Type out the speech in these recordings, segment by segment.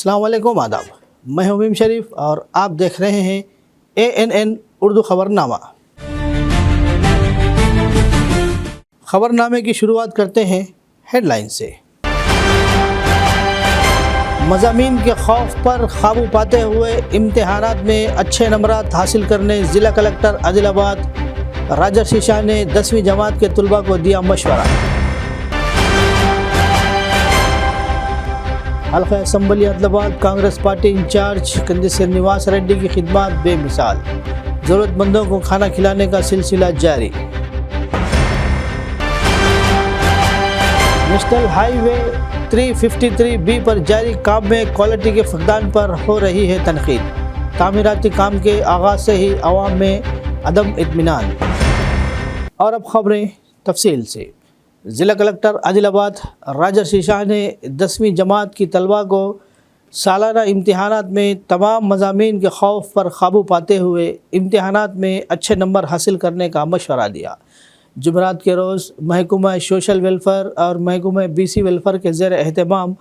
अस्सलाम वालेकुम, आदाब। मैं हूं मीम शरीफ और आप देख रहे हैं ANN उर्दू खबरनामा। खबरनामे की शुरुआत करते हैं हेडलाइन से। मज़ामीन के खौफ पर काबू पाते हुए इम्तिहानात में अच्छे नंबरात हासिल करने ज़िला कलेक्टर आदिलाबाद राजर्षि शाह ने 10वीं जमात के तलबा को दिया मशवरा। हल्का assembly Adilabad Congress party incharge Kandi Srinivas Reddy की खिदमत बेमिसाल, ज़रूरतमंदों को खाना खिलाने का सिलसिला जारी। नेशनल हाईवे 353B पर जारी काम में क्वालिटी के फकदान पर हो रही है तनकीद। तामीराती काम के आगाज़ से ही अवाम में अदम इत्मीनान। और अब खबरें तफसील से। ज़िला कलेक्टर आदिलाबाद राजर्षि शाह ने 10वीं जमात की तलबा को सालाना इम्तिहानात में तमाम मज़ामीन के खौफ पर काबू पाते हुए इम्तिहानात में अच्छे नंबर हासिल करने का मशवरा दिया। जुमेरात के रोज़ महकमा सोशल वेलफेयर और महकमा BC वेलफेयर के ज़ेर एहतमाम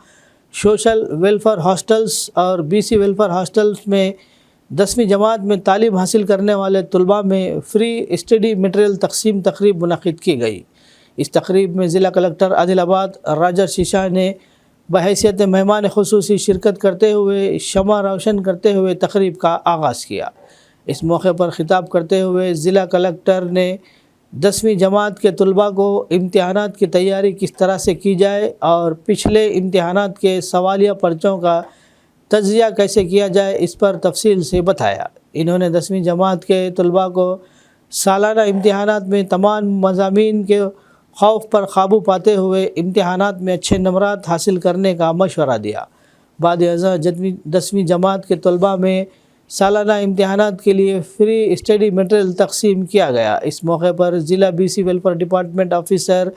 सोशल वेलफेयर हॉस्टल्स और BC वेलफेयर हॉस्टल्स में 10वीं जमात में तालीम हासिल करने वाले तलबा में फ्री स्टडी मटेरियल तकसीम तकरीब मुनक़िद की गई। इस तकरीब में ज़िला कलेक्टर आदिलाबाद राजर्षि शाह ने बहैसियत मेहमान ख़ुसूसी शिरकत करते हुए शमा रोशन करते हुए तकरीब का आगाज़ किया। इस मौके पर ख़िताब करते हुए ज़िला कलेक्टर ने 10वीं जमात के तलबा को इम्तिहानात की तैयारी किस तरह से की जाए और पिछले इम्तिहानात के सवालिया पर्चों का तज्ज़िया कैसे किया जाए, इस पर तफसील से बताया। इन्होंने 10वीं जमात के तलबा को सालाना इम्तिहानात में तमाम मज़ामीन के खौफ पर काबू पाते हुए इम्तिहानात में अच्छे नंबरात हासिल करने का मशवरा दिया। बाद 10वीं जमात के तलबा में सालाना इम्तिहानात के लिए फ्री स्टडी मटेरियल तकसीम किया गया। इस मौके पर ज़िला BC welfare department officer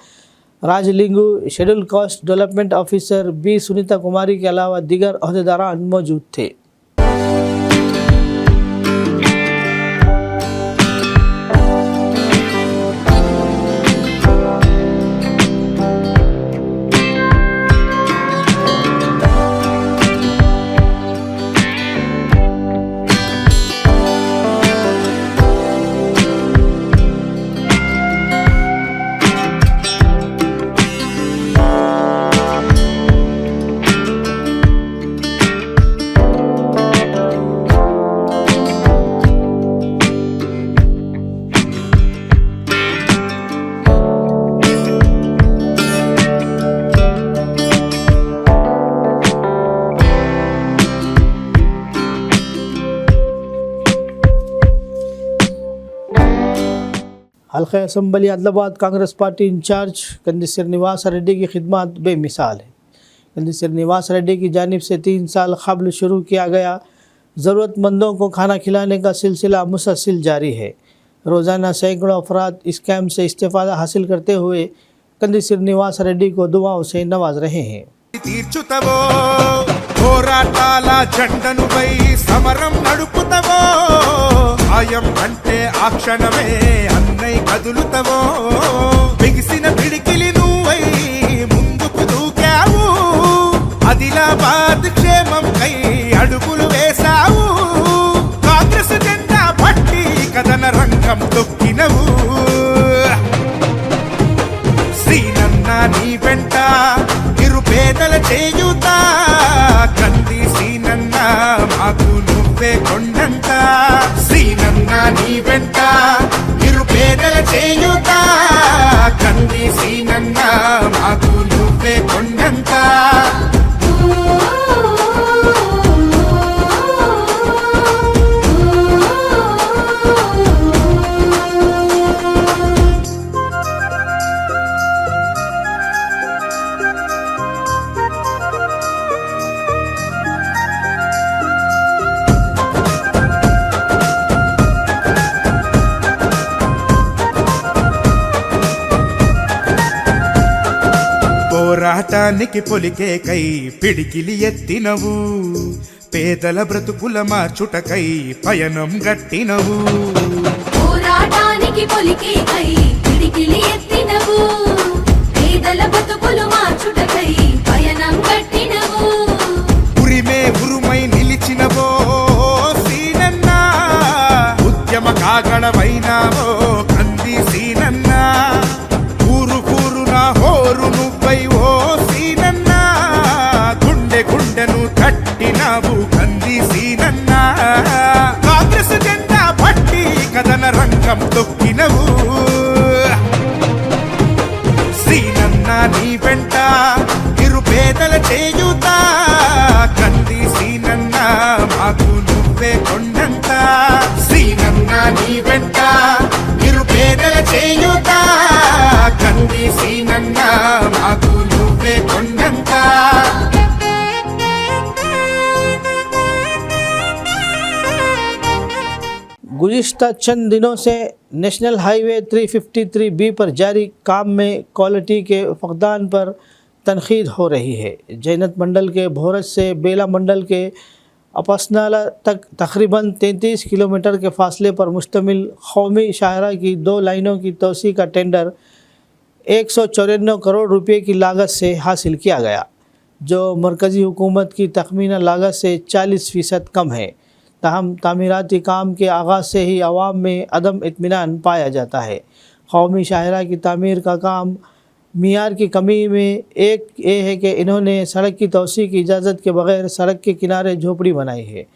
Rajalingu, schedule caste development officer B Sunitha Kumari के अलावा दीगर अहदेदारान मौजूद थे। हल्का assembly Adilabad Congress party incharge Kandi Srinivas Reddy की खिदमत बेमिसाल है। कंदी श्रीनिवास रेड्डी की जानिब से 3 साल कबल शुरू किया गया ज़रूरतमंदों को खाना खिलाने का सिलसिला मुसलसल जारी है। रोज़ाना सैकड़ों अफराद इस कैम्प से इस्तेफ़ादा हासिल करते हुए कंदी श्रीनिवास रेड्डी को दुआओं से नवाज रहे हैं। పోరాటాల జెండను పై సమరం నడుపుతవో ఆయం అంటే ఆ క్షణమే అన్నై కదులుతవో బిగిసిన పిడికిలి నువ్వై ముందుకు దూకావు ఆదిలాబాద్ క్షేమం కై అడుగులు వేశావు కాంగ్రెస్ జెండా పట్టి కదన రంగం తొక్కినవు శ్రీనన్న నీ వెంట నిరుపేదల చేయుతా కంది సీనన్న మాకు నువ్వే కొండంత సీనన్న నీ వెంట నిరుపేదల చేయుతా కంది సీనన్న మాకు నువ్వే కొండంత పోరాటానికి పొలికే కై పిడికిలి ఎత్తినవు పేదల బ్రతుకుల మార్చుటకై పయనం గట్టినవు పోరాటానికి పొలికే కై పిడికిలి ఎత్తినవు పేదల బ్రతుకులు మార్చుటకై పయనం గట్టినవు చేయుత కంది సీనన్న మాకు నువ్వే కొండంత సీనన్న నీ వెంట నిరుపేదల చేయుత కంది సీనన్న మాకు నువ్వే కొండంత गुज़िश्ता चंद दिनों से नेशनल हाईवे 353B पर जारी काम में क्वालिटी के फकदान पर तनकीद हो रही है। जैनत मंडल के भोरज से बेला मंडल के अपसनाला तक तकरीबन 33 किलोमीटर के फासले पर मुश्तमिल कौमी शाहरा की 2 लाइनों की तोसी का टेंडर 194 करोड़ रुपए की लागत से हासिल किया गया, जो मरकज़ी हुकूमत की तखमीना लागत से 40% कम है। ताहम तामीराती काम के आगाज़ से ही अवाम में अदम इत्मीनान पाया जाता है। कौमी शाहरा की तामीर का काम मियार की कमी में एक ये है कि इन्होंने सड़क की तोसी की इजाज़त के बग़ैर सड़क के किनारे झोपड़ी बनाई है।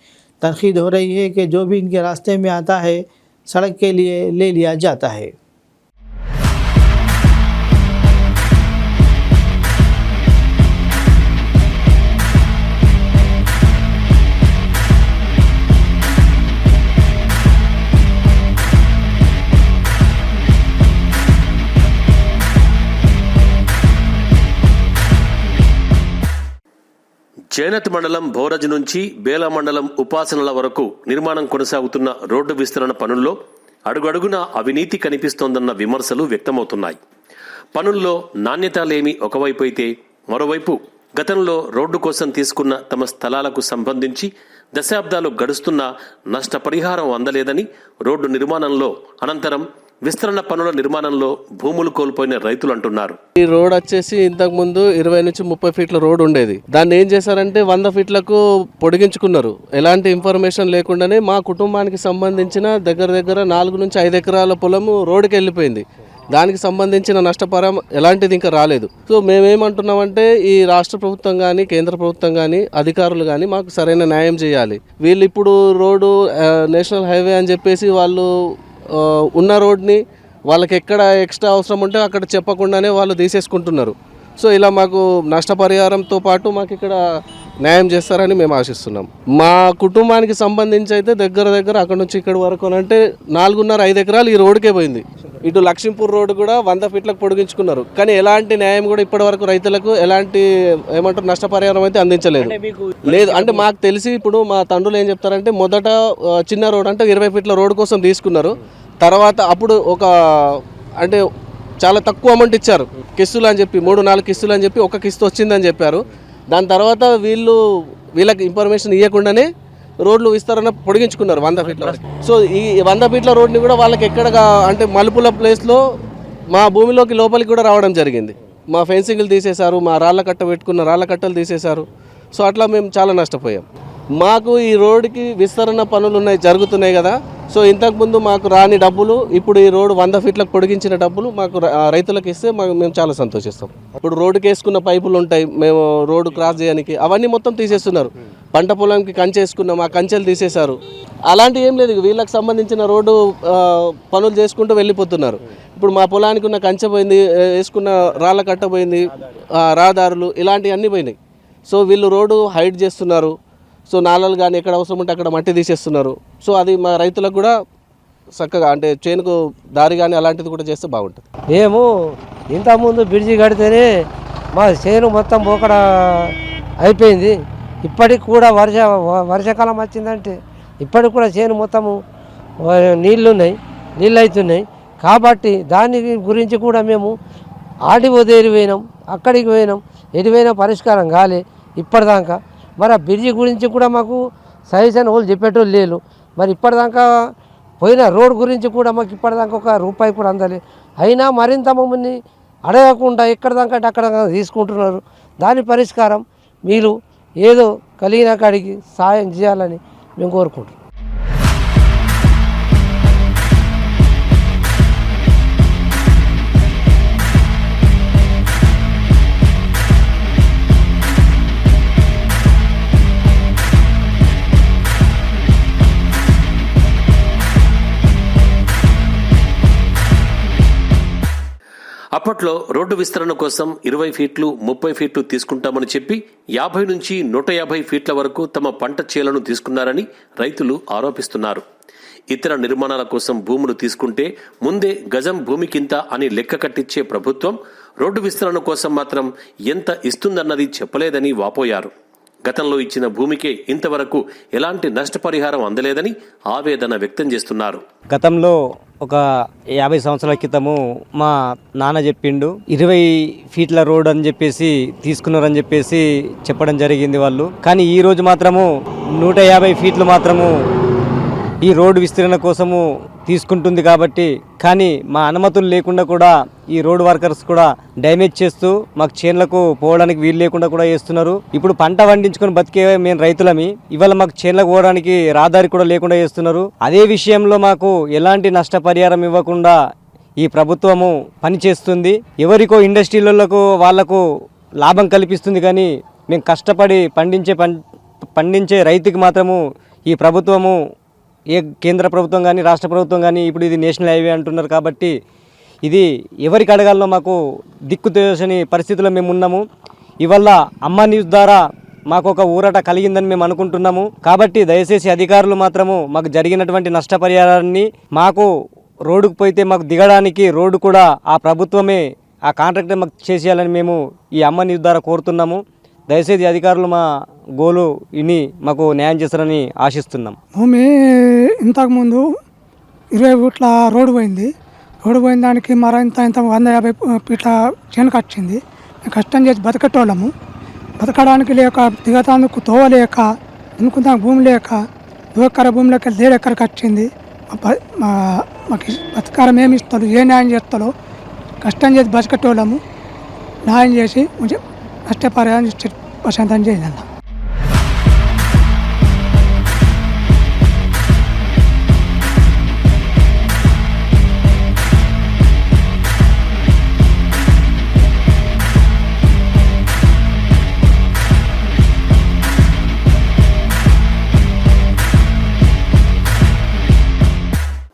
तनकीद हो रही है कि जो भी इनके रास्ते में आता है सड़क के लिए ले लिया जाता है। జైనత్ మండలం భోరజ్ నుంచి బేలా మండలం ఉపాసనల వరకు నిర్మాణం కొనసాగుతున్న రోడ్డు విస్తరణ పనుల్లో అడుగడుగునా అవినీతి కనిపిస్తోందన్న విమర్శలు వ్యక్తమవుతున్నాయి. పనుల్లో నాణ్యత లేమి ఒకవైపు అయితే, మరోవైపు గతంలో రోడ్డు కోసం తీసుకున్న తమ స్థలాలకు సంబంధించి దశాబ్దాలు గడుస్తున్నా నష్టపరిహారం అందలేదని, రోడ్డు నిర్మాణంలో అనంతరం విస్తరణ పనుల నిర్మాణంలో భూములు కోల్పోయిన రైతులు అంటున్నారు. ఈ రోడ్ వచ్చేసి ఇంతకు ముందు 20 నుంచి 30 ఫీట్ల రోడ్ ఉండేది. దాన్ని ఏం చేశారంటే 100 ఫీట్లకు పొడిగించుకున్నారు. ఎలాంటి ఇన్ఫర్మేషన్ లేకుండానే మా కుటుంబానికి సంబంధించిన దగ్గర 4 నుంచి 5 ఎకరాల పొలము రోడ్డుకి వెళ్ళిపోయింది. దానికి సంబంధించిన నష్టపరిహారం ఎలాంటిది ఇంకా రాలేదు. సో మేమేమంటున్నామంటే ఈ రాష్ట్ర ప్రభుత్వం కానీ కేంద్ర ప్రభుత్వం కానీ అధికారులు కానీ మాకు సరైన న్యాయం చేయాలి. వీళ్ళు ఇప్పుడు రోడ్డు నేషనల్ హైవే అని చెప్పేసి వాళ్ళు ఉన్న రోడ్ని వాళ్ళకి ఎక్కడ ఎక్స్ట్రా అవసరం ఉంటే అక్కడ చెప్పకుండానే వాళ్ళు తీసేసుకుంటున్నారు. సో ఇలా మాకు నష్టపరిహారంతో పాటు మాకు ఇక్కడ న్యాయం చేస్తారని మేము ఆశిస్తున్నాం. మా కుటుంబానికి సంబంధించి అయితే దగ్గర అక్కడ నుంచి ఇక్కడ వరకు అంటే 4.5 ఎకరాలు ఈ రోడ్డుకే పోయింది. ఇటు లక్ష్మీపూర్ రోడ్డు కూడా 100 ఫీట్లకు పొడిగించుకున్నారు. కానీ ఎలాంటి న్యాయం కూడా ఇప్పటి వరకు రైతులకు ఎలాంటి నష్టపరిహారం అయితే అందించలేదు. లేదు అంటే మాకు తెలిసి ఇప్పుడు మా తండ్రులు ఏం చెప్తారంటే మొదట చిన్న రోడ్ అంటే 20 ఫీట్ల రోడ్డు కోసం తీసుకున్నారు. తర్వాత అప్పుడు ఒక అంటే చాలా తక్కువ అమౌంట్ ఇచ్చారు, కిస్తులు అని చెప్పి 3-4 కిస్తులు అని చెప్పి ఒక కిస్తు వచ్చిందని చెప్పారు. దాని తర్వాత వీళ్ళకి ఇన్ఫర్మేషన్ ఇవ్వకుండానే రోడ్లు విస్తరణ పొడిగించుకున్నారు 100 ఫీట్ల వరకు. సో ఈ 100 ఫీట్ల రోడ్ని కూడా వాళ్ళకి ఎక్కడగా అంటే మలుపుల ప్లేస్లో మా భూమిలోకి లోపలికి కూడా రావడం జరిగింది. మా ఫెన్సింగ్లు తీసేశారు, మా రాళ్ళ కట్ట పెట్టుకున్న రాళ్ళ కట్టలు తీసేశారు. సో అట్లా మేము చాలా నష్టపోయాం. మాకు ఈ రోడ్డుకి విస్తరణ పనులు జరుగుతున్నాయి కదా. సో ఇంతకుముందు మాకు రాని డబ్బులు ఇప్పుడు ఈ రోడ్డు 100 ఫీట్లకు పొడిగించిన డబ్బులు మాకు రైతులకు ఇస్తే మేము చాలా సంతోషిస్తాం. ఇప్పుడు రోడ్డుకి వేసుకున్న పైపులు ఉంటాయి, మేము రోడ్డు క్రాస్ చేయడానికి అవన్నీ మొత్తం తీసేస్తున్నారు. పంట పొలంకి కంచె వేసుకున్నాం, ఆ కంచెలు తీసేశారు. అలాంటి ఏం లేదు, వీళ్ళకి సంబంధించిన రోడ్డు పనులు చేసుకుంటూ వెళ్ళిపోతున్నారు. ఇప్పుడు మా పొలానికి ఉన్న కంచె పోయింది, వేసుకున్న రాళ్ళ కట్ట పోయింది, రహదారులు ఇలాంటివన్నీ పోయినాయి. సో వీళ్ళు రోడ్డు హైట్ చేస్తున్నారు. సో నాళాలు కానీ ఎక్కడ అవసరం ఉంటే అక్కడ మట్టి తీసేస్తున్నారు. సో అది మా రైతులకు కూడా చక్కగా అంటే చేనుకు దారి కానీ అలాంటిది కూడా చేస్తే బాగుంటుంది. మేము ఇంతకుముందు బ్రిడ్జి కడితేనే మా చేను మొత్తం పోకడ అయిపోయింది. ఇప్పటికి కూడా వర్షాకాలం వచ్చిందంటే ఇప్పటికి కూడా చేను మొత్తము నీళ్ళు అవుతున్నాయి. కాబట్టి దాని గురించి కూడా మేము ఆడివో దేరి పోయినాం, అక్కడికి పోయినాం, ఎటువైనా పరిష్కారం కాలే ఇప్పటిదాకా. మరి ఆ బ్రిడ్జి గురించి కూడా మాకు సజెషన్ వాళ్ళు చెప్పేటోళ్ళు లేరు. మరి ఇప్పటిదాకా పోయిన రోడ్ గురించి కూడా మాకు ఇప్పటిదాకా ఒక రూపాయి కూడా అందలే. అయినా మరింత మమ్మల్ని అడగకుండా ఎక్కడిదాకా అంటే అక్కడ తీసుకుంటున్నారు. దాని పరిష్కారం మీరు ఏదో కలిగిన కాడికి సాయం చేయాలని మేము కోరుకుంటున్నాం. అప్పటి అప్పట్లో రోడ్డు విస్తరణ కోసం 20 ఫీట్లు 30 ఫీట్లు తీసుకుంటామని చెప్పి 50 నుంచి 150 ఫీట్ల వరకు తమ పంట చేలను తీసుకున్నారని రైతులు ఆరోపిస్తున్నారు. ఇతర నిర్మాణాల కోసం భూములు తీసుకుంటే ముందే గజం భూమికింత అని లెక్క కట్టించే ప్రభుత్వం రోడ్డు విస్తరణ కోసం మాత్రం ఎంత ఇస్తుందన్నది చెప్పలేదని వాపోయారు. గతంలో ఇచ్చిన భూమికే ఇంతవరకు ఎలాంటి నష్టపరిహారం అందలేదని ఆవేదన వ్యక్తం చేస్తున్నారు. గతంలో ఒక 50 సంవత్సరాల క్రితము మా నాన్న చెప్పిండు 20 ఫీట్ల రోడ్ అని చెప్పేసి తీసుకున్నారని చెప్పేసి చెప్పడం జరిగింది వాళ్ళు. కానీ ఈ రోజు మాత్రము 150 ఫీట్లు మాత్రము ఈ రోడ్డు విస్తరణ కోసము తీసుకుంటుంది కాబట్టి, కానీ మా అనుమతులు లేకుండా కూడా ఈ రోడ్ వర్కర్స్ కూడా డ్యామేజ్ చేస్తూ మాకు చేన్లకు పోవడానికి వీలు లేకుండా కూడా చేస్తున్నారు. ఇప్పుడు పంట పండించుకొని బతికే మేము రైతులమి, ఇవాళ మాకు చేన్లకు పోవడానికి రహదారి కూడా లేకుండా చేస్తున్నారు. అదే విషయంలో మాకు ఎలాంటి నష్టపరిహారం ఇవ్వకుండా ఈ ప్రభుత్వము పనిచేస్తుంది. ఎవరికో ఇండస్ట్రీలకు వాళ్లకు లాభం కల్పిస్తుంది, కానీ మేము కష్టపడి పండించే రైతుకి మాత్రము ఈ ప్రభుత్వము, ఏ కేంద్ర ప్రభుత్వం కానీ రాష్ట్ర ప్రభుత్వం కానీ ఇప్పుడు ఇది నేషనల్ హైవే అంటున్నారు కాబట్టి ఇది ఎవరికి అడగాలో మాకు దిక్కు తోచని పరిస్థితిలో మేము ఉన్నాము. ఇవల్ల అమ్మ న్యూస్ ద్వారా మాకు ఒక ఊరట కలిగిందని మేము అనుకుంటున్నాము. కాబట్టి దయచేసి అధికారులు మాత్రము మాకు జరిగినటువంటి నష్టపరిహారాన్ని, మాకు రోడ్డుకు పోయితే మాకు దిగడానికి రోడ్డు కూడా ఆ ప్రభుత్వమే, ఆ కాంట్రాక్టర్ మాకు చేసేయాలని మేము ఈ అమ్మ న్యూస్ ద్వారా కోరుతున్నాము. దయచేసి అధికారులు మా గోలు ఇని మాకు న్యాయం చేస్తారని ఆశిస్తున్నాం. భూమి ఇంతకుముందు 20 ఫీట్ల రోడ్డు పోయింది. రోడ్డు పోయిన దానికి ఇంత 150 ఫీట్ల చేనుకు వచ్చింది. మేము కష్టం చేసి బతకటోళ్ళము. బతకడానికి లేక దిగతానికి తోవలేక దున్నుకుందానికి భూమి లేక 2 ఎకర భూమిలోకి 1.5 ఎకరకు వచ్చింది. మాకు బతకారం ఏమి ఇస్తాడు, ఏ న్యాయం చేస్తాడో కష్టం చేసి బతకటోళ్ళము. న్యాయం చేసి కొంచెం నష్టపరిహారం ప్రశాంతం చేయాలన్న.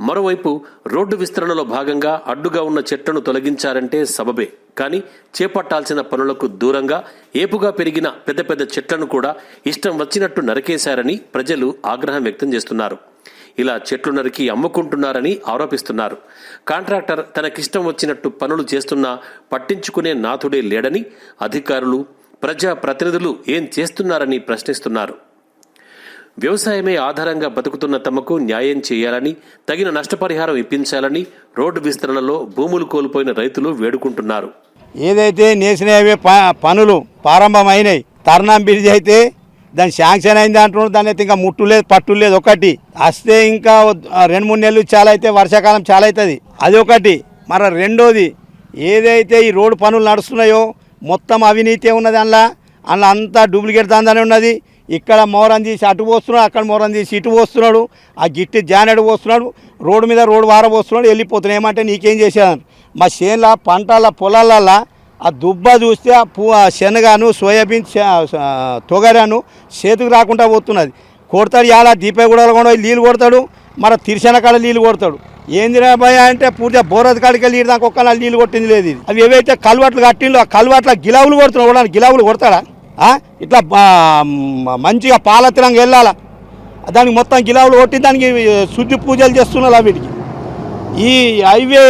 మరోవైపు రోడ్డు విస్తరణలో భాగంగా అడ్డుగా ఉన్న చెట్లను తొలగించారంటే సబబే, కానీ చేపట్టాల్సిన పనులకు దూరంగా ఏపుగా పెరిగిన పెద్ద పెద్ద చెట్లను కూడా ఇష్టం వచ్చినట్టు నరికేశారని ప్రజలు ఆగ్రహం వ్యక్తం చేస్తున్నారు. ఇలా చెట్లు నరికి అమ్ముకుంటున్నారని ఆరోపిస్తున్నారు. కాంట్రాక్టర్ తనకిష్టం వచ్చినట్టు పనులు చేస్తున్నా పట్టించుకునే నాథుడే లేడని అధికారులు, ప్రజా ప్రతినిధులు ఏం చేస్తున్నారని ప్రశ్నిస్తున్నారు. వ్యవసాయమే ఆధారంగా బతుకుతున్న తమకు న్యాయం చేయాలని, తగిన నష్టపరిహారం ఇప్పించాలని రోడ్డు విస్తరణలో భూములు కోల్పోయిన రైతులు వేడుకుంటున్నారు. ఏదైతే నేషనల్ హైవే పనులు ప్రారంభమైనాయి, తర్నాం బ్రిడ్జ్ అయితే దాని శాంక్షన్ అయింది అంటున్నారు. దాని అయితే ఇంకా ముట్టు లేదు, పట్టు లేదు. ఒకటి వస్తే ఇంకా 2-3 నెలలు చాలా అయితే, వర్షాకాలం చాలా అవుతుంది. అది ఒకటి. మరి రెండోది, ఏదైతే ఈ రోడ్డు పనులు నడుస్తున్నాయో మొత్తం అవినీతి ఉన్నది. అందులో అంతా డూప్లికేట్ దందానే ఉన్నది. ఇక్కడ మోరం తీసి అటు పోస్తున్నాడు, అక్కడ మోరం తీసి ఇటు పోస్తున్నాడు, ఆ గిట్టి జానెడు పోస్తున్నాడు, రోడ్డు మీద రోడ్డు వార పోస్తున్నాడు, వెళ్ళిపోతున్నాడు. ఏమంటే నీకేం చేసేదాన్ని మా చేనుల పంటల పొలాలల్లో ఆ దుబ్బ చూస్తే ఆ శనగను, సోయాబీన్, తొగరాను చేతికి రాకుండా పోతున్నది. కొడతాడు, ఇలా దీపగూడలో కూడా నీళ్ళు కొడతాడు, మరి తిరిసిన కాడ నీళ్ళు కొడతాడు. ఏందిరా భయ అంటే పూర్తిగా బోరది కాడికి వెళ్ళి దాకా ఒక్క నీళ్ళు కొట్టింది లేదు. ఇది అవి ఏవైతే కలువట్లు కట్టిండో ఆ కలువట్ల గిలావులు కొడుతున్నాడు. కూడా గిలావులు కొడతాడా? ఇట్లా మంచిగా పాలతిరంగా వెళ్ళాలా, దానికి మొత్తం గిలావులు కొట్టి దానికి శుద్ధి పూజలు చేస్తున్నారు. వీటికి ఈ హైవే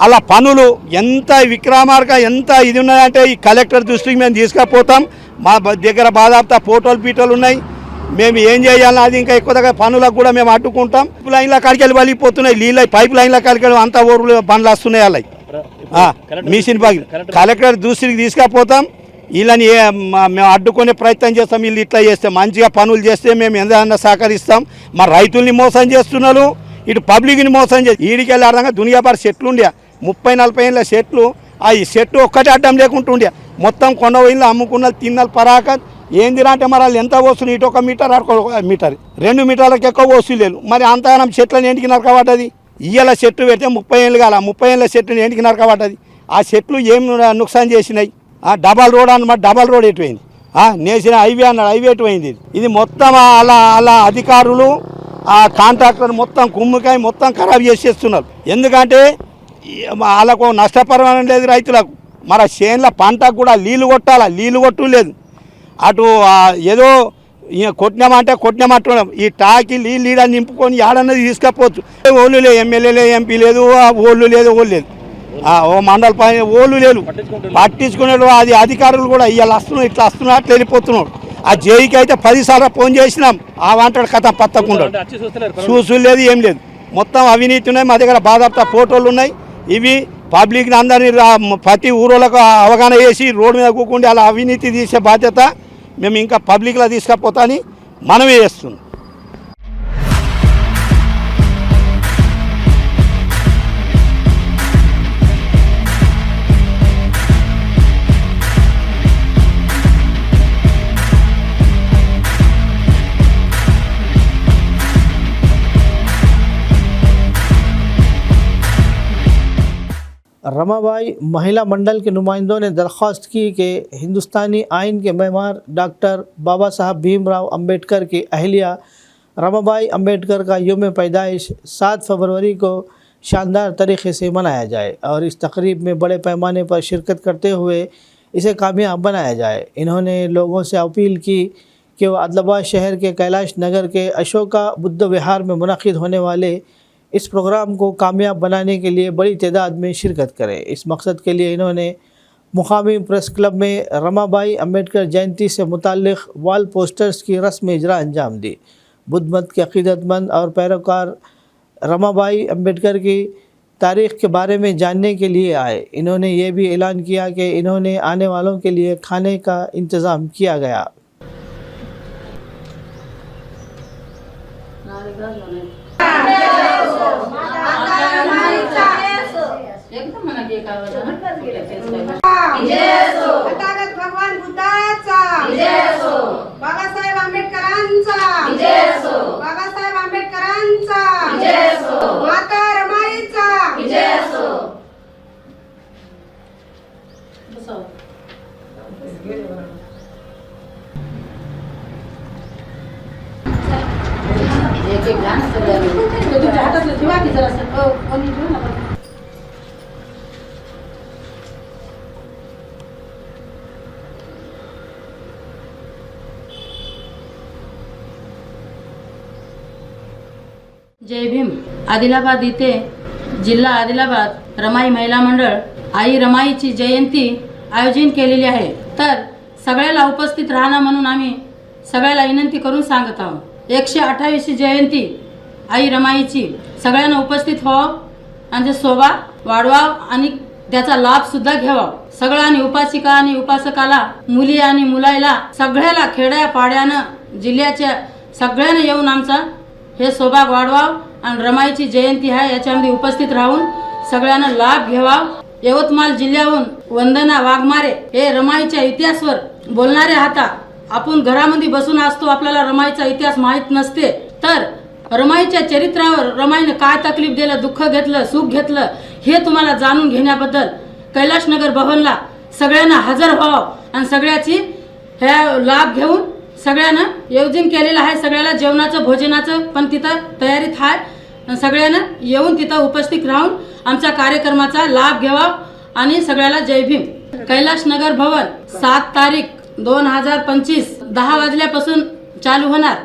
అలా పనులు ఎంత విక్రమార్క ఎంత ఇది ఉన్నదంటే ఈ కలెక్టర్ దృష్టికి మేము తీసుకుపోతాం. మా దగ్గర బాధాప్త ఫోటోలు పీటోలు ఉన్నాయి. మేము ఏం చేయాలని అది ఇంకా ఎక్కువ దగ్గర పనులకు కూడా మేము అడ్డుకుంటాం. పైప్ లైన్ల కాడికి వెళ్ళి వలిపోతున్నాయి నీళ్ళు, పైప్ లైన్ల కాడికి వెళ్ళి అంతా ఊరు బండ్లు వస్తున్నాయి. అలా మిషన్ బాగి కలెక్టర్ దృష్టికి తీసుకుపోతాం. వీళ్ళని మేము అడ్డుకునే ప్రయత్నం చేస్తాం. వీళ్ళు ఇట్లా చేస్తే మంచిగా పనులు చేస్తే మేము ఎంతైనా సహకరిస్తాం. మా రైతుల్ని మోసం చేస్తున్నారు, ఇటు పబ్లిక్ని మోసం చేసి ఈడికి వెళ్ళి అర్థంగా దునియాబార్ చెట్లు ఉండే 30-40 ఏళ్ళ చెట్లు, ఆ ఈ చెట్టు ఒక్కటి అడ్డం లేకుంటుండే మొత్తం కొండ పోయిన అమ్ముకున్న తిన్నలు పరాక ఏందిరా అంటే మరి వాళ్ళు ఎంత వస్తుంది, ఇటు 1 మీటర్ అటు 1 మీటర్ 2 మీటర్లకు ఎక్కువ వస్తువు లేదు. మరి అంతగానం చెట్లను ఎంటికి నరకబడ్డది. ఇయ్యాల చెట్టు పెడితే 30 ఏళ్ళు కాల 30 ఏళ్ళ చెట్టుని ఎంటికి నరకబడ్డది. ఆ చెట్లు ఏం నుక్సాన్ చేసినాయి. డబల్ రోడ్ అన్నమాట, డబల్ రోడ్ ఎటుపోయింది. నేషనల్ హైవే అన్నాడు, హైవే ఎటుపోయింది. ఇది మొత్తం అలా అధికారులు ఆ కాంట్రాక్టర్ మొత్తం కుమ్ముకాయ మొత్తం ఖరాబ్ చేసేస్తున్నారు. ఎందుకంటే వాళ్ళకు నష్టపరిహారం లేదు రైతులకు. మన చేనుల పంటకు కూడా నీళ్ళు కొట్టాలా, నీళ్ళు కొట్టు లేదు. అటు ఏదో కొట్టినామంటే కొట్టినామంటున్నాం. ఈ టాకి నీళ్ళు ఈడ నింపుకొని ఆడన్నది తీసుకపోవచ్చు. ఓళ్ళు లేదు, ఎమ్మెల్యే లేదు, ఎంపీ లేదు, ఓళ్ళు లేదు, ఓళ్ళు లేదు, ఓ మండల పైన ఓళ్ళు లేదు పట్టించుకునేడు. అది అధికారులు కూడా ఇవాళ వస్తున్నాడు, ఇట్లా వస్తున్నాడు, అట్లా వెళ్ళిపోతున్నాడు. ఆ జైకి అయితే 10 సార్లు ఫోన్ చేసినాం, ఆ వంటడు కథ పత్తకుండా చూసులేదు, ఏం లేదు. మొత్తం అవినీతి ఉన్నాయి. మా దగ్గర బాధాప్త ఫోటోలు ఉన్నాయి. ఇవి పబ్లిక్ని అందరినీ ప్రతి ఊరోళ్ళకు అవగాహన చేసి రోడ్డు మీద కూకుండి అలా అవినీతి తీసే బాధ్యత మేము ఇంకా పబ్లిక్లో తీసుకపోతా అని మనమే చేస్తున్నాం. रमाबाई महिला मंडल के नुमाइंदों ने दरख्वास्त की कि हिंदुस्तानी आइन के मेमार डॉक्टर बाबा साहब भीमराव अंबेडकर की अहलिया रमाबाई अंबेडकर का यौम पैदाइश 7 फरवरी को शानदार तरीके से मनाया जाए और इस तकरीब में बड़े पैमाने पर शिरकत करते हुए इसे कामयाब बनाया जाए। इन्होंने लोगों से अपील की कि वह आदिलाबाद शहर के कैलाश नगर के अशोका बुद्ध विहार में मुनक़िद होने वाले इस प्रोग्राम को कामयाब बनाने के लिए बड़ी तादाद में शिरकत करें। इस मकसद के लिए इन्होंने मुकामी प्रेस क्लब में रमाबाई अंबेडकर जयंती से मुताल्लिक़ वाल पोस्टर्स की रस्म इजरा अंजाम दी। बुद्ध मत के अक़ीदतमंद और पैरोकार रमाबाई अंबेडकर की तारीख़ के बारे में जानने के लिए आए। इन्होंने ये भी ऐलान किया कि इन्होंने आने वालों के लिए खाने का इंतज़ाम किया गया। भगवान बुद्धाचा बाबासाहेब आंबेडकरांचा बाबासाहेब आंबेडकरांचा माता रमाईचा जय भीम. आदिलाबाद इथे जिल्हा आदिलाबाद रमाई महिला मंडळ आई रमाईची जयंती आयोजन केलेली आहे. तर सगळ्याला उपस्थित राहणं म्हणून आम्ही सगळ्याला विनंती करून सांगत आहोत. 128वी जयंती आई रमाईची सगळ्यांना उपस्थित व्हावं आणि शोभा वाढवाव आणि त्याचा लाभ सुद्धा घ्यावा. सगळ्यांनी उपासिका आणि उपासकाला मुली आणि मुलायला सगळ्याला खेड्या पाड्यानं जिल्ह्याच्या सगळ्यांना येऊन आमचा हे सौभाग्य वाढवाव आणि रमाईची जयंती आहे याच्यामध्ये उपस्थित राहून सगळ्यांना लाभ घ्यावा. यवतमाळ जिल्ह्याहून वंदना वाघमारे हे रमाईच्या इतिहासावर बोलणारे हाता. आपण घरामध्ये बसून असतो, आपल्याला रमाईचा इतिहास माहीत नसते. तर रमाईच्या चरित्रावर रमाईने काय तकलीफ दिलं, दुःख घेतलं, सुख घेतलं हे तुम्हाला जाणून घेण्याबद्दल कैलाशनगर भवनला सगळ्यांना हजर व्हावं आणि सगळ्याची ह्या लाभ घेऊन सगळ्यांना योजन केलेलं आहे. सगळ्याला जेवणाचं भोजनाचं पण तिथं तयारीत आहे. सगळ्यांना येऊन तिथं उपस्थित राहून आमच्या कार्यक्रमाचा लाभ घ्यावा आणि सगळ्याला जय भीम. कैलाशनगर भवन 7 तारीख 2025 10 वाजल्यापासून चालू होणार.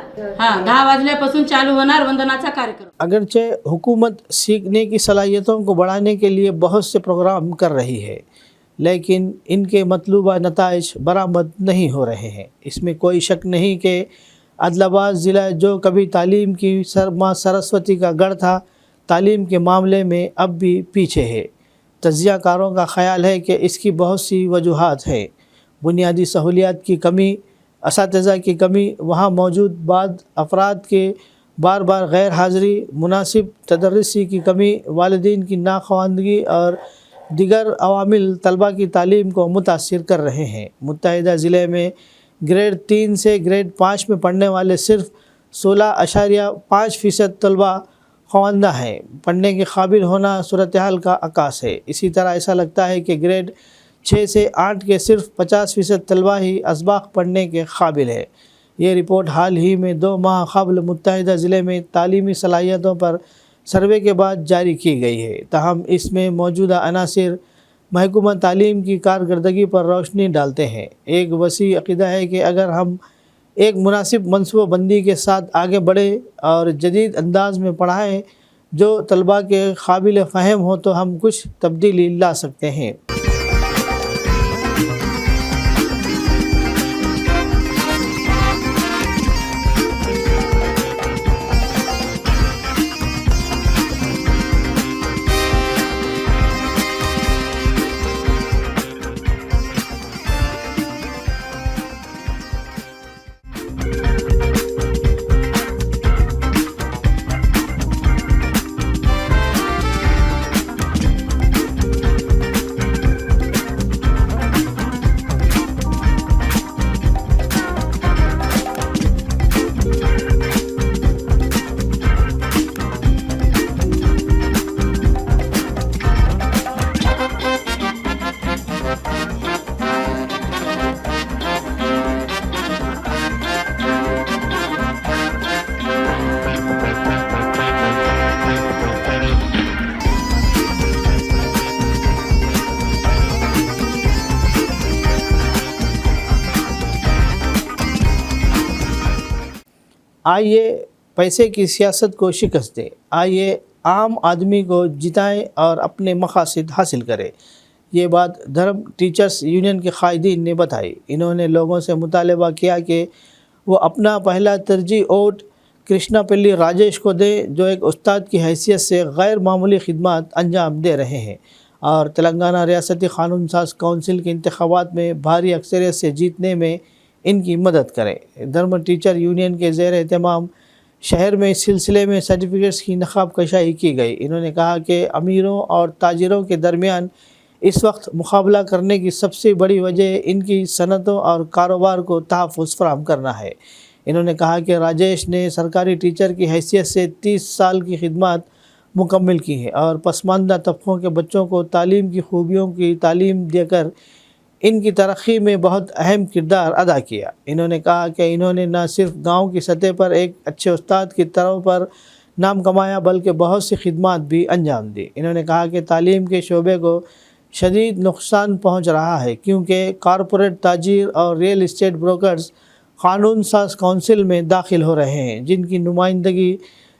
10 वाजल्यापासून चालू होणार वंदनाचा कार्यक्रम. अगरचे हुकूमत सीखने की सलाहियतों को बढ़ाने के लिए बहुत से प्रोग्राम कर रही है, लेकिन इनके मतलूबा नताइज बरामद नहीं हो रहे हैं। इसमें कोई शक नहीं कि आदिलाबाद ज़िला जो कभी तालीम की माँ सरस्वती का गढ़ था, तालीम के मामले में अब भी पीछे है। तज्ज़ियाकारों का ख़याल है कि इसकी बहुत सी वजूहात हैं। बुनियादी सहूलियात की कमी, असातिज़ा की कमी, वहाँ मौजूद बाद अफराद के बार बार गैर हाज़िरी, मुनासिब तदर्रिसी की कमी, वालिदैन की नाख़वानदगी और दिगर अवामिल तलबा की तालीम को मुतासिर कर रहे हैं। मुत्तहिदा ज़िले में ग्रेड 3 से ग्रेड 5 में पढ़ने वाले सिर्फ 16.5% तलबा ख़वानदा हैं। पढ़ने के काबिल होना सूरत हाल का अकास है। इसी तरह ऐसा लगता है कि ग्रेड 6 से 8 के सिर्फ 50% तलबा ही असबाक़ पढ़ने के काबिल है। ये रिपोर्ट हाल ही में 2 माह क़ब्ल मुत्तहिदा ज़िले में तालीमी सलाहियतों पर सर्वे के बाद जारी की गई है। ताहम इसमें मौजूदा अनासिर महकूमा तालीम की कारकर्दगी पर रोशनी डालते हैं। एक वसी अक़ीदा है कि अगर हम एक मुनासिब मनसूबाबंदी के साथ आगे बढ़े और जदीद अंदाज में पढ़ाएँ जो तलबा के काबिल फ़हम हो तो हम कुछ तब्दीली ला सकते हैं। आइए पैसे की सियासत को शिकस्त दें, आइए आम आदमी को जिताएं और अपने मकासद हासिल करें। ये बात धर्म टीचर्स यूनियन के कायदीन ने बताई। इन्होंने लोगों से मुतालबा किया कि वो अपना पहला तरजीह वोट कृष्णापल्ली राजेश को दें, जो एक उस्ताद की हैसियत से गैर मामूली खिदमत अंजाम दे रहे हैं और तेलंगाना रियासती कानून साज कौंसिल के इंतखाबात में भारी अक्सरियत से जीतने में इनकी मदद करें। धर्म टीचर यूनियन के ज़ेर एहतमाम शहर में इस सिलसिले में सर्टिफिकेट्स की नक़ाब कशाई की गई। इन्होंने कहा कि अमीरों और ताजिरों के दरमियान इस वक्त मुकाबला करने की सबसे बड़ी वजह इनकी सनतों और कारोबार को तहफ़्फ़ुज़ फराहम करना है। इन्होंने कहा कि राजेश ने सरकारी टीचर की हैसियत से 30 साल की खिदमत मुकम्मल की है और पसमानदा तबक़ों के बच्चों को तालीम की खूबियों की तालीम देकर इनकी तरक्की में बहुत अहम किरदार अदा किया। इन्होंने कहा कि इन्होंने न सिर्फ गांव की सतह पर एक अच्छे उस्ताद की तरह पर नाम कमाया बल्कि बहुत सी खिदमत भी अंजाम दी। इन्होंने कहा कि तालीम के शोबे को शदीद नुकसान पहुंच रहा है क्योंकि कॉरपोरेट ताजीर और रियल इस्टेट ब्रोकर्स कानून साज कौंसिल में दाखिल हो रहे हैं, जिनकी नुमाइंदगी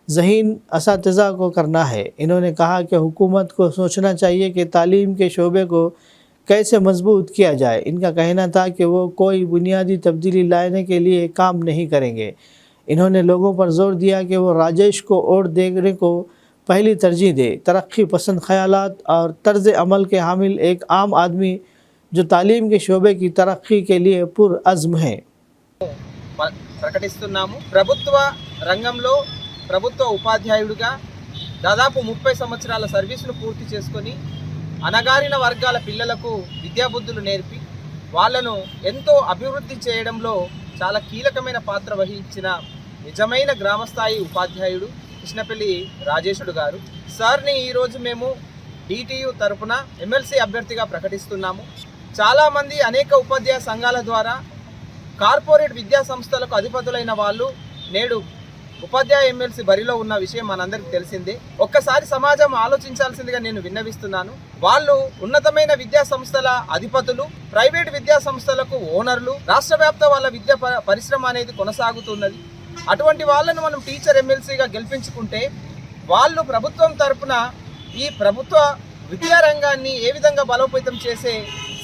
ज़हीन असातिज़ा को करना है। इन्होंने कहा कि हुकूमत को सोचना चाहिए कि तालीम के शोबे को कैसे मजबूत किया जाए। इनका कहना था कि वो कोई बुनियादी तब्दीली लाने के लिए काम नहीं करेंगे। इन्होंने लोगों पर जोर दिया कि वो राजेश को वोट देने को पहली तरजीह दे। तरक्की पसंद ख़यालात और तर्ज अमल के हामिल एक आम आदमी जो तालीम के शोबे की तरक्की के लिए पुरअज़्म है। ప్రకటిస్తున్నాము। ప్రభుత్వ రంగంలో ప్రభుత్వ ఉపాధ్యాయుడిగా దాదాపు 30 సంవత్సరాల సర్వీసును పూర్తి చేసుకొని అనగారిన వర్గాల పిల్లలకు విద్యాబుద్ధులు నేర్పి వాళ్ళను ఎంతో అభివృద్ధి చేయడంలో చాలా కీలకమైన పాత్ర వహించిన నిజమైన గ్రామస్థాయి ఉపాధ్యాయుడు కృష్ణపల్లి రాజేశుడు గారు సార్ని ఈరోజు మేము డిటియు తరపున ఎమ్మెల్సీ అభ్యర్థిగా ప్రకటిస్తున్నాము। చాలామంది అనేక ఉపాధ్యాయ సంఘాల ద్వారా కార్పొరేట్ విద్యా సంస్థలకు అధిపతులైన వాళ్ళు నేడు ఉపాధ్యాయ ఎమ్మెల్సీ బరిలో ఉన్న విషయం మనందరికీ తెలిసిందే। ఒక్కసారి సమాజం ఆలోచించాల్సిందిగా నేను విన్నవిస్తున్నాను। వాళ్ళు ఉన్నతమైన విద్యా సంస్థల అధిపతులు, ప్రైవేట్ విద్యా సంస్థలకు ఓనర్లు, రాష్ట్ర వ్యాప్త వాళ్ళ విద్యా పరిశ్రమ అనేది కొనసాగుతున్నది। అటువంటి వాళ్ళను మనం టీచర్ ఎమ్మెల్సీగా గెలిపించుకుంటే వాళ్ళు ప్రభుత్వం తరపున ఈ ప్రభుత్వ విద్యా రంగాన్ని ఏ విధంగా బలోపేతం చేసే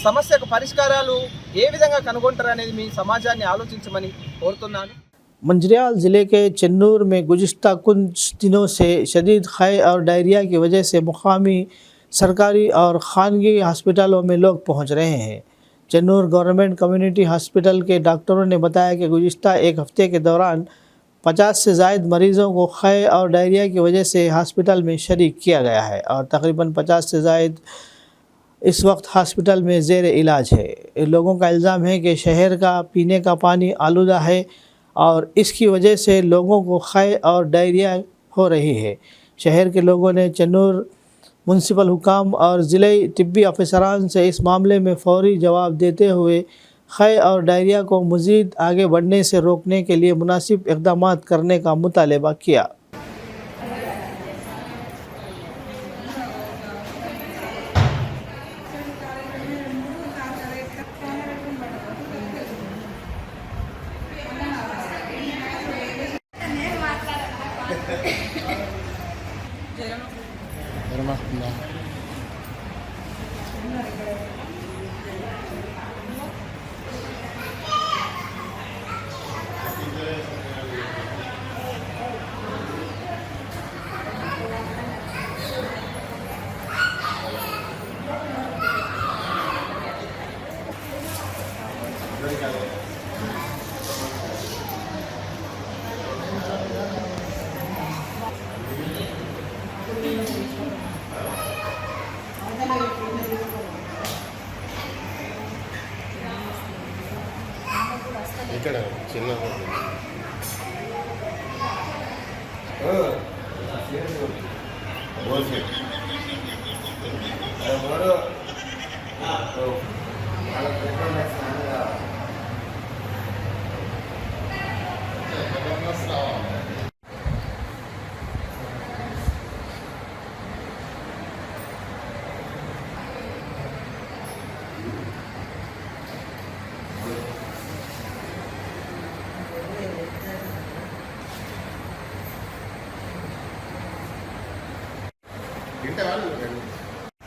సమస్యకు పరిష్కారాలు ఏ విధంగా కనుగొంటారు అనేది మీ సమాజాన్ని ఆలోచించమని కోరుతున్నాను। मंजरियाल ज़िले के चन्नूर में गुज़िश्ता कुछ दिनों से शदीद ख़य और डायरिया की वजह से मुकामी सरकारी और ख़ानगी हस्पतालों में लोग पहुंच रहे हैं। चन्नूर गवर्नमेंट कम्युनिटी हॉस्पिटल के डॉक्टरों ने बताया कि गुज़िश्ता एक हफ़्ते के दौरान 50 से ज़ायद मरीज़ों को ख़य और डायरिया की वजह से हॉस्पिटल में शरीक किया गया है और तकरीबन 50 से ज़ायद इस वक्त हॉस्पिटल में ज़ेर इलाज है। लोगों का इल्ज़ाम है कि शहर का पीने का पानी आलूदा है और इसकी वजह से लोगों को ख़य और डायरिया हो रही है। शहर के लोगों ने चन्नूर म्युनिसिपल हुकाम और ज़िले तिब्बी अफसरान से इस मामले में फ़ौरी जवाब देते हुए ख़य और डायरिया को मज़ीद आगे बढ़ने से रोकने के लिए मुनासिब इक़दामात करने का मुतालबा किया।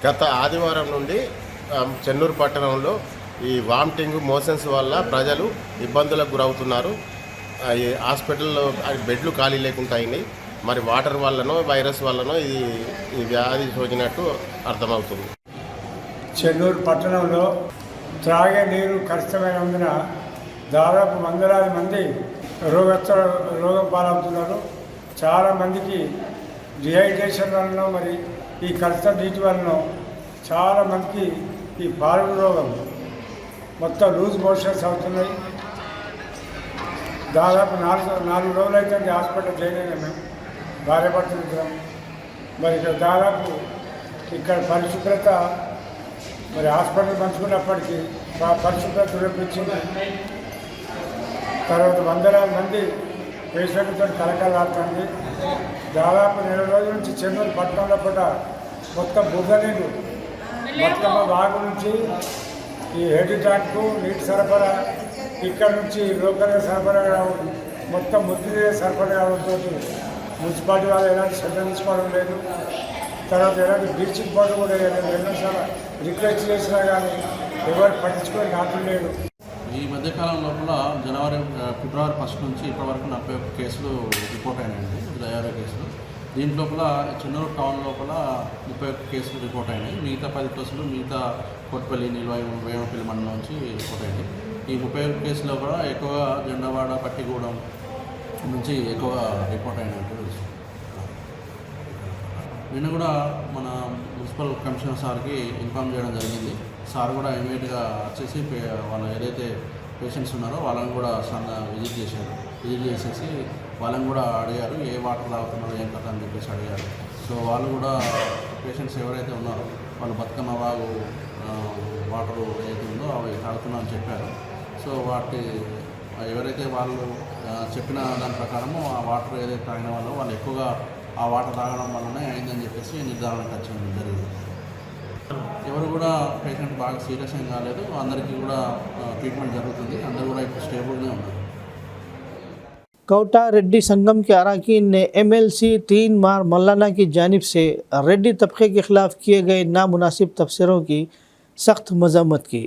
గత ఆదివారం నుండి చెన్నూరు పట్టణంలో ఈ వామిటింగ్ మోషన్స్ వల్ల ప్రజలు ఇబ్బందులకు గురవుతున్నారు. ఈ హాస్పిటల్లో బెడ్లు ఖాళీ లేకుండా అయినాయి. మరి వాటర్ వల్లనో వైరస్ వల్లనో ఈ వ్యాధి సోకినట్టు అర్థమవుతుంది. చెన్నూరు పట్టణంలో త్రాగే నీరు కష్టమైనందున దాదాపు వందలాది మంది రోగం పాలవుతున్నారు. చాలామందికి డిహైడ్రేషన్ వలన మరి ఈ కలుషిత నీటి వలన చాలామందికి ఈ పాలు రోగం మొత్తం లూజ్ మోషన్స్ అవుతున్నాయి. దాదాపు 4 రోజులు అయితే హాస్పిటల్ చేయలేము మేము భార్యభర్తలు. మరి ఇక్కడ దాదాపు ఇక్కడ పరిశుభ్రత మరి హాస్పిటల్ పంచుకున్నప్పటికీ పరిశుభ్రత చూపించింది. తర్వాత వందలాది మంది పేషెంట్తో కలకలాడుతుంది. దాదాపు 4 రోజుల నుంచి చెన్నూరు పట్టణంలో కూడా మొత్తం బురద నీళ్ళు బతుకమ్మ వాగు నుంచి ఈ హెడ్ ట్యాంకు నీటి సరఫరా ఇక్కడ నుంచి లోకల్గా సరఫరా కావడం మొత్తం ముద్దు సరఫరా కావడంతో మున్సిపాలిటీ వాళ్ళు ఎలాంటి శ్రద్ధ తీసుకోవడం లేదు. తర్వాత ఎలాంటి బ్లీచింగ్ పౌడర్ కూడా ఎన్నోసార్లు రిక్వెస్ట్ చేసినా కానీ ఎవరు పట్టించుకొని నాటు లేదు. ఈ మధ్యకాలం లోపల ఫిబ్రవరి 1 నుంచి ఇప్పటివరకు 41 కేసులు రిపోర్ట్ అయినాయండి, డయేరియా కేసులు. దీంట్లోపల చెన్నూరు టౌన్ లోపల 31 కేసులు రిపోర్ట్ అయినాయి. మిగతా 10 కేసులు మిగతా కొట్టపల్లి వేమపల్లి మండలం నుంచి రిపోర్ట్ అయినాయి. ఈ 31 కేసులో కూడా ఎక్కువగా జెండవాడ పట్టిగూడెం నుంచి ఎక్కువగా రిపోర్ట్ అయినట్టు తెలుసు. నిన్న కూడా మన మున్సిపల్ కమిషనర్ సార్కి ఇన్ఫామ్ చేయడం జరిగింది. సార్ కూడా ఇమీడియట్గా వచ్చేసి వాళ్ళు ఏదైతే పేషెంట్స్ ఉన్నారో వాళ్ళని కూడా విజిట్ చేసేసి వాళ్ళని కూడా అడిగారు, ఏ వాటర్ తాగుతున్నారో ఏం కథ అని చెప్పేసి అడిగారు. సో వాళ్ళు కూడా పేషెంట్స్ ఎవరైతే ఉన్నారో వాళ్ళు బతుకమ్మ వాగు వాటర్ ఏదైతే ఉందో అవి తాగుతున్నారని చెప్పారు. సో ఎవరైతే వాళ్ళు చెప్పిన దాని ప్రకారము ఆ వాటర్ ఏదైతే తాగిన వాళ్ళు ఎక్కువగా ఆ వాటర్ తాగడం వల్లనే అయిందని చెప్పేసి నిర్ధారణకు వచ్చింది జరిగింది. ఎవరు కూడా పేషెంట్ బాగా సీరియస్ ఏం కాలేదు, అందరికీ కూడా ట్రీట్మెంట్ జరుగుతుంది, అందరూ కూడా ఇప్పుడు స్టేబుల్గా ఉన్నారు. कोटा रेड्डी संगम के अरकान ने MLC 3 मार मौलाना की जानिब से रेड्डी तबके के ख़िलाफ़ किए गए नामुनासिब तबसरों की सख्त मजम्मत की।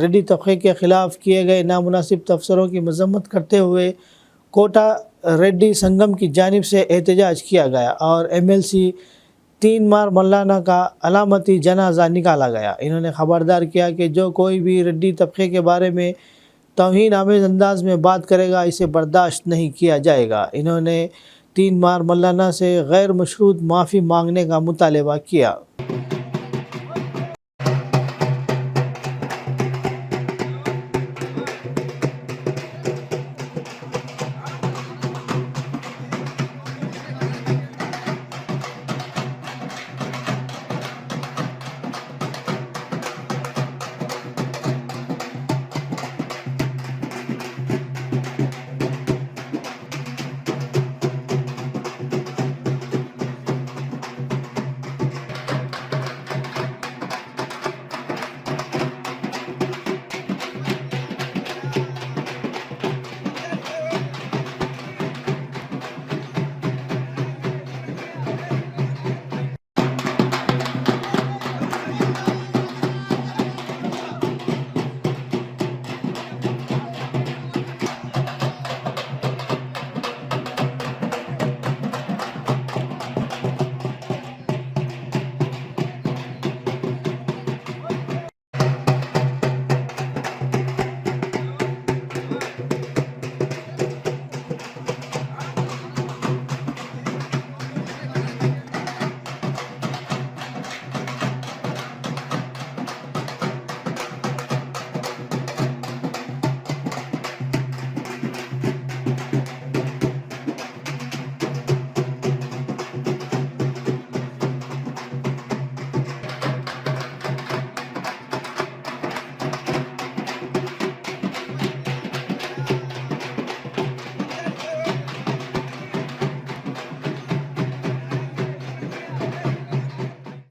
रेड्डी तबके के ख़िलाफ़ किए गए नामुनासिब तबसरों की मजम्मत करते हुए कोटा रेड्डी संगम की जानिब से एहतजाज किया गया और MLC 3 मार मौलाना का अलामती जनाजा निकाला गया। इन्होंने ख़बरदार किया कि जो कोई भी रेड्डी तबके के बारे में तौहीन आमेज़ अंदाज में बात करेगा इसे बर्दाश्त नहीं किया जाएगा। इन्होंने 3 मार मौलाना से गैर मशरूत माफ़ी मांगने का मुतालबा किया।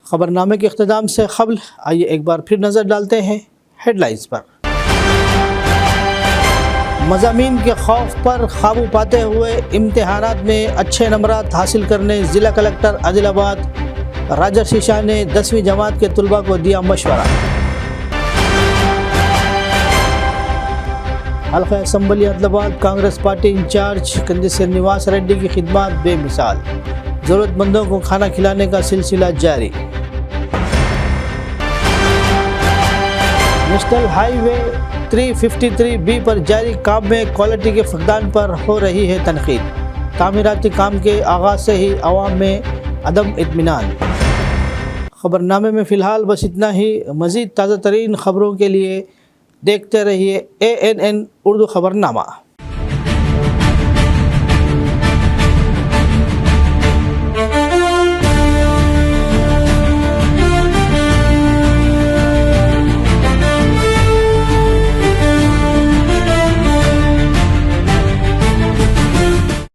खबरनामे के इख्तिताम से क़ब्ल आइए एक बार फिर नज़र डालते हैं हेडलाइंस पर। मज़ामीन के खौफ पर काबू पाते हुए इम्तिहानात में अच्छे नंबरात हासिल करने ज़िला कलेक्टर आदिलाबाद राजर्षि शाह ने 10वीं जमात के तलबा को दिया मशवरा। हल्का assembly Adilabad Congress party incharge Kandi Srinivas Reddy की खिदमत बेमिसाल, ज़रूरतमंदों को खाना खिलाने का सिलसिला जारी। नेशनल हाईवे 353B पर जारी काम में क्वालिटी के फकदान पर हो रही है तनकीद। तामीराती काम के आगाज़ से ही अवाम में अदम इत्मीनान। खबरनामे में फ़िलहाल बस इतना ही। मज़ीद ताज़ा तरीन ख़बरों के लिए देखते रहिए ANN उर्दू खबरनामा।